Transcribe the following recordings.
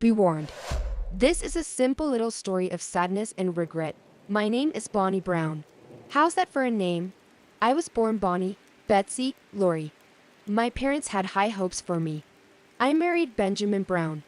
Be warned. This is a simple little story of sadness and regret. My name is Bonnie Brown. How's that for a name? I was born Bonnie, Betsy, Lori. My parents had high hopes for me. I married Benjamin Brown.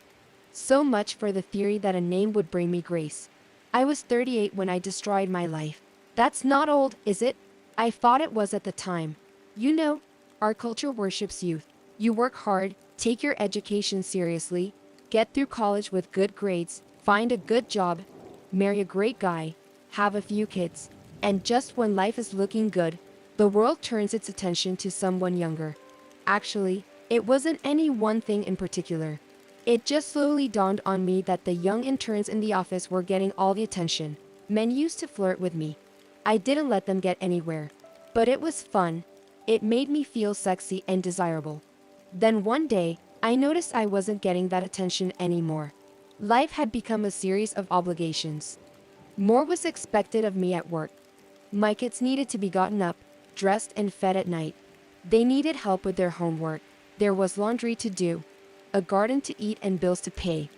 So much for the theory that a name would bring me grace. I was 38 when I destroyed my life. That's not old, is it? I thought it was at the time. You know, our culture worships youth. You work hard, take your education seriously, get through college with good grades, find a good job, marry a great guy, have a few kids, and just when life is looking good, the world turns its attention to someone younger. Actually, it wasn't any one thing in particular. It just slowly dawned on me that the young interns in the office were getting all the attention. Men used to flirt with me. I didn't let them get anywhere. But it was fun. It made me feel sexy and desirable. Then one day, I noticed I wasn't getting that attention anymore. Life had become a series of obligations. More was expected of me at work. My kids needed to be gotten up, dressed and fed at night. They needed help with their homework. There was laundry to do, a garden to eat and bills to pay.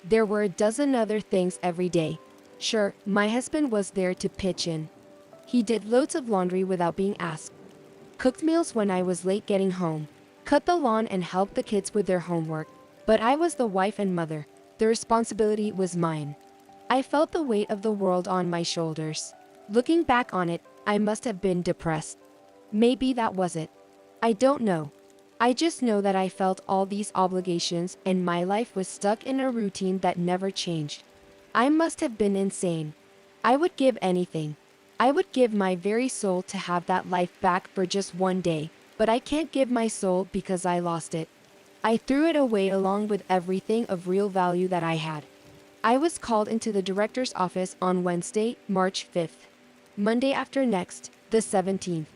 There were a dozen other things every day. Sure, my husband was there to pitch in. He did loads of laundry without being asked. Cooked meals when I was late getting home. Cut the lawn and helped the kids with their homework. But I was the wife and mother. The responsibility was mine. I felt the weight of the world on my shoulders. Looking back on it, I must have been depressed. Maybe that was it. I don't know. I just know that I felt all these obligations and my life was stuck in a routine that never changed. I must have been insane. I would give anything. I would give my very soul to have that life back for just one day, but I can't give my soul because I lost it. I threw it away along with everything of real value that I had. I was called into the director's office on Wednesday, March 5th. Monday after next, the 17th.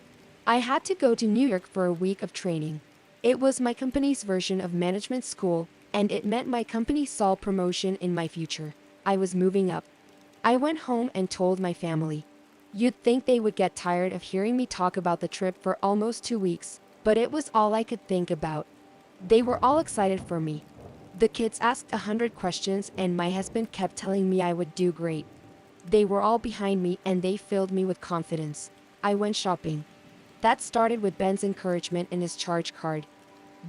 I had to go to New York for a week of training. It was my company's version of management school, and it meant my company saw promotion in my future. I was moving up. I went home and told my family. You'd think they would get tired of hearing me talk about the trip for almost 2 weeks, but it was all I could think about. They were all excited for me. The kids asked 100 questions and my husband kept telling me I would do great. They were all behind me and they filled me with confidence. I went shopping. That started with Ben's encouragement and his charge card.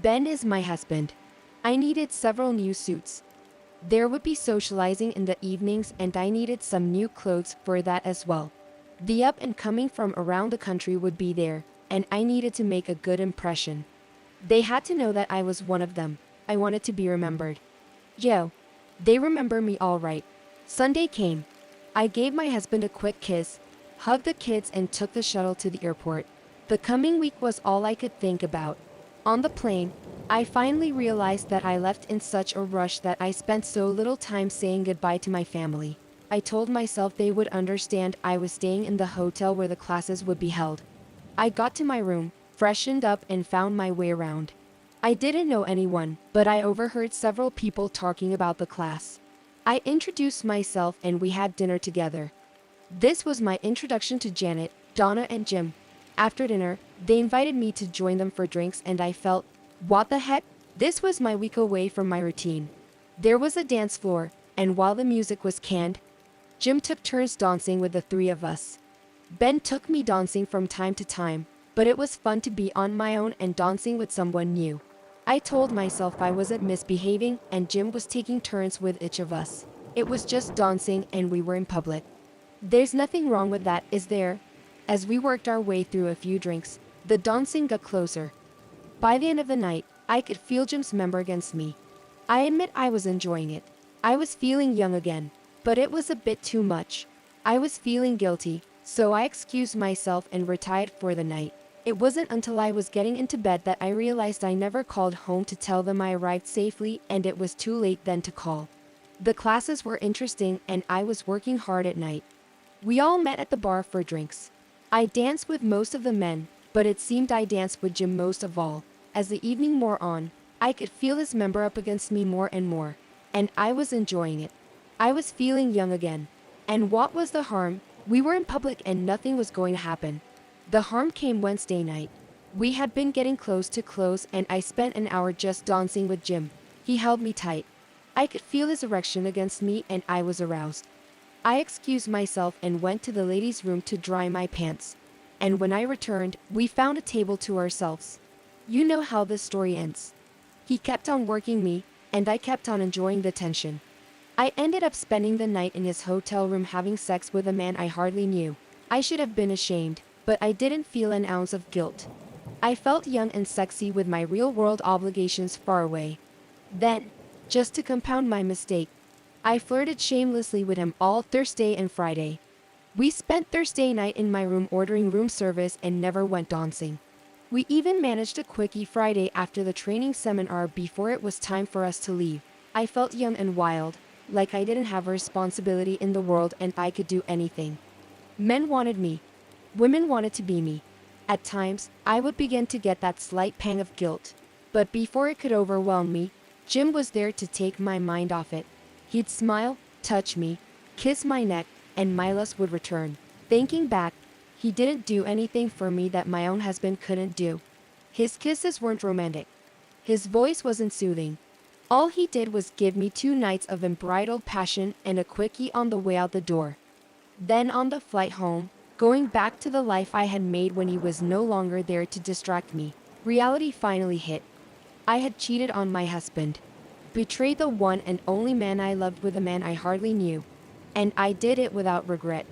Ben is my husband. I needed several new suits. There would be socializing in the evenings and I needed some new clothes for that as well. The up and coming from around the country would be there, and I needed to make a good impression. They had to know that I was one of them. I wanted to be remembered. Yo, they remember me all right. Sunday came. I gave my husband a quick kiss, hugged the kids and took the shuttle to the airport. The coming week was all I could think about. On the plane, I finally realized that I left in such a rush that I spent so little time saying goodbye to my family. I told myself they would understand I was staying in the hotel where the classes would be held. I got to my room, freshened up and found my way around. I didn't know anyone, but I overheard several people talking about the class. I introduced myself and we had dinner together. This was my introduction to Janet, Donna and Jim. After dinner, they invited me to join them for drinks and I felt, what the heck? This was my week away from my routine. There was a dance floor, and while the music was canned, Jim took turns dancing with the three of us. Ben took me dancing from time to time, but it was fun to be on my own and dancing with someone new. I told myself I wasn't misbehaving and Jim was taking turns with each of us. It was just dancing and we were in public. There's nothing wrong with that, is there? As we worked our way through a few drinks, the dancing got closer. By the end of the night, I could feel Jim's member against me. I admit I was enjoying it. I was feeling young again. But it was a bit too much. I was feeling guilty, so I excused myself and retired for the night. It wasn't until I was getting into bed that I realized I never called home to tell them I arrived safely and it was too late then to call. The classes were interesting and I was working hard at night. We all met at the bar for drinks. I danced with most of the men, but it seemed I danced with Jim most of all. As the evening wore on, I could feel his member up against me more and more, and I was enjoying it. I was feeling young again. And what was the harm? We were in public and nothing was going to happen. The harm came Wednesday night. We had been getting close to close and I spent an hour just dancing with Jim. He held me tight. I could feel his erection against me and I was aroused. I excused myself and went to the ladies' room to dry my pants. And when I returned, we found a table to ourselves. You know how this story ends. He kept on working me, and I kept on enjoying the tension. I ended up spending the night in his hotel room having sex with a man I hardly knew. I should have been ashamed, but I didn't feel an ounce of guilt. I felt young and sexy with my real-world obligations far away. Then, just to compound my mistake, I flirted shamelessly with him all Thursday and Friday. We spent Thursday night in my room ordering room service and never went dancing. We even managed a quickie Friday after the training seminar before it was time for us to leave. I felt young and wild, like I didn't have a responsibility in the world and I could do anything. Men wanted me. Women wanted to be me. At times, I would begin to get that slight pang of guilt. But before it could overwhelm me, Jim was there to take my mind off it. He'd smile, touch me, kiss my neck, and my lust would return. Thinking back, he didn't do anything for me that my own husband couldn't do. His kisses weren't romantic. His voice wasn't soothing. All he did was give me 2 nights of unbridled passion and a quickie on the way out the door. Then on the flight home, going back to the life I had made when he was no longer there to distract me, reality finally hit. I had cheated on my husband. Betrayed the one and only man I loved with a man I hardly knew. And I did it without regret.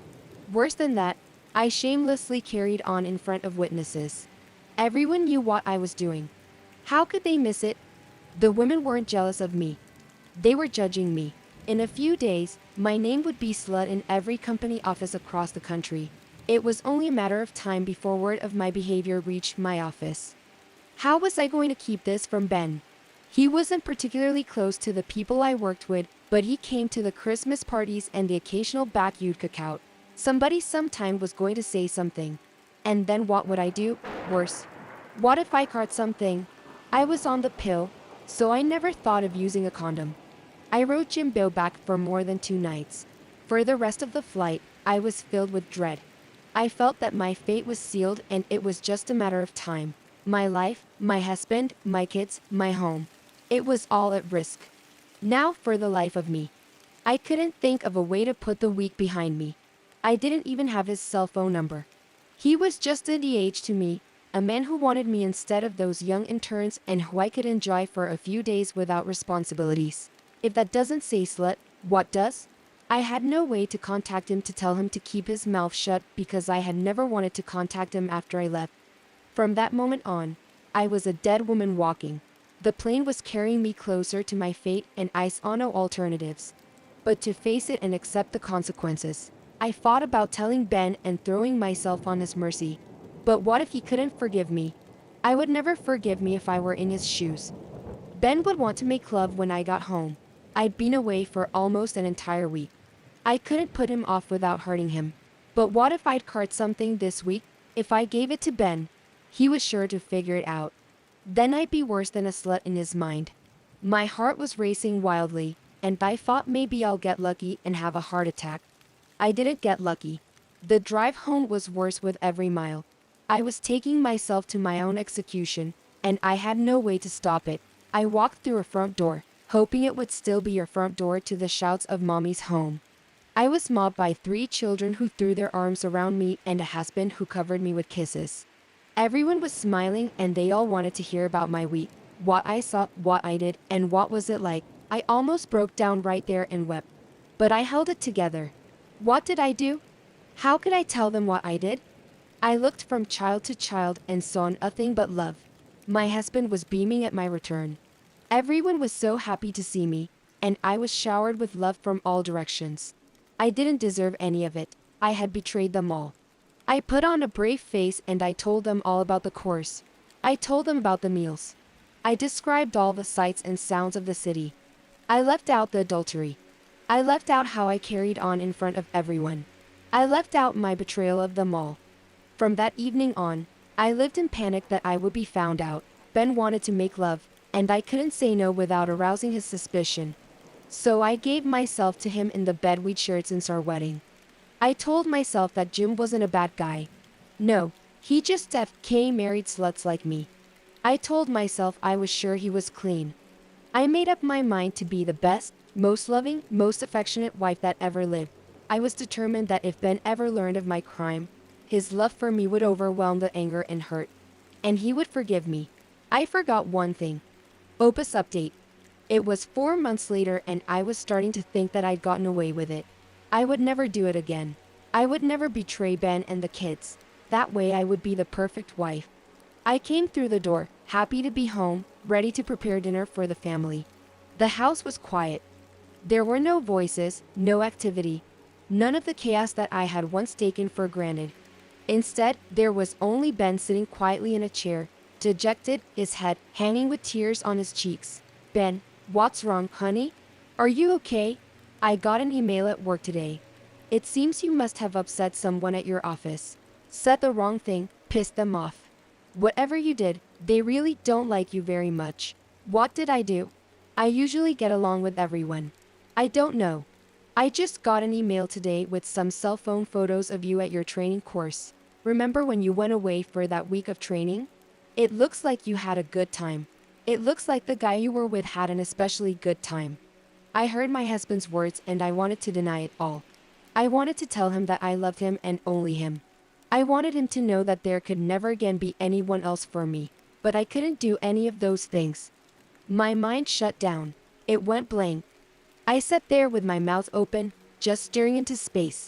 Worse than that, I shamelessly carried on in front of witnesses. Everyone knew what I was doing. How could they miss it? The women weren't jealous of me. They were judging me. In a few days, my name would be slut in every company office across the country. It was only a matter of time before word of my behavior reached my office. How was I going to keep this from Ben? He wasn't particularly close to the people I worked with, but he came to the Christmas parties and the occasional backyard cookout. Somebody sometime was going to say something. And then what would I do? Worse. What if I caught something? I was on the pill, so I never thought of using a condom. I wrote Jimbo back for more than 2 nights. For the rest of the flight, I was filled with dread. I felt that my fate was sealed and it was just a matter of time. My life, my husband, my kids, my home. It was all at risk. Now for the life of me. I couldn't think of a way to put the week behind me. I didn't even have his cell phone number. He was just a DH to me, a man who wanted me instead of those young interns and who I could enjoy for a few days without responsibilities. If that doesn't say slut, what does? I had no way to contact him to tell him to keep his mouth shut because I had never wanted to contact him after I left. From that moment on, I was a dead woman walking. The plane was carrying me closer to my fate and I saw no alternatives but to face it and accept the consequences. I thought about telling Ben and throwing myself on his mercy. But what if he couldn't forgive me? I would never forgive me if I were in his shoes. Ben would want to make love when I got home. I'd been away for almost an entire week. I couldn't put him off without hurting him. But what if I'd caught something this week? If I gave it to Ben, he was sure to figure it out. Then I'd be worse than a slut in his mind. My heart was racing wildly, and I thought maybe I'll get lucky and have a heart attack. I didn't get lucky. The drive home was worse with every mile. I was taking myself to my own execution, and I had no way to stop it. I walked through a front door, hoping it would still be your front door to the shouts of Mommy's home. I was mobbed by 3 children who threw their arms around me and a husband who covered me with kisses. Everyone was smiling and they all wanted to hear about my week, what I saw, what I did, and what was it like. I almost broke down right there and wept. But I held it together. What did I do? How could I tell them what I did? I looked from child to child and saw nothing but love. My husband was beaming at my return. Everyone was so happy to see me, and I was showered with love from all directions. I didn't deserve any of it. I had betrayed them all. I put on a brave face and I told them all about the course. I told them about the meals. I described all the sights and sounds of the city. I left out the adultery. I left out how I carried on in front of everyone. I left out my betrayal of them all. From that evening on, I lived in panic that I would be found out. Ben wanted to make love, and I couldn't say no without arousing his suspicion. So I gave myself to him in the bed we'd shared since our wedding. I told myself that Jim wasn't a bad guy. No, he just FK married sluts like me. I told myself I was sure he was clean. I made up my mind to be the best, most loving, most affectionate wife that ever lived. I was determined that if Ben ever learned of my crime, his love for me would overwhelm the anger and hurt, and he would forgive me. I forgot one thing. Opus update. It was 4 months later and I was starting to think that I'd gotten away with it. I would never do it again. I would never betray Ben and the kids. That way I would be the perfect wife. I came through the door, happy to be home, ready to prepare dinner for the family. The house was quiet. There were no voices, no activity, none of the chaos that I had once taken for granted. Instead, there was only Ben sitting quietly in a chair, dejected, his head hanging with tears on his cheeks. Ben, what's wrong, honey? Are you okay? I got an email at work today. It seems you must have upset someone at your office. Said the wrong thing, pissed them off. Whatever you did, they really don't like you very much. What did I do? I usually get along with everyone. I don't know. I just got an email today with some cell phone photos of you at your training course. Remember when you went away for that week of training? It looks like you had a good time. It looks like the guy you were with had an especially good time. I heard my husband's words and I wanted to deny it all. I wanted to tell him that I loved him and only him. I wanted him to know that there could never again be anyone else for me, but I couldn't do any of those things. My mind shut down. It went blank. I sat there with my mouth open, just staring into space.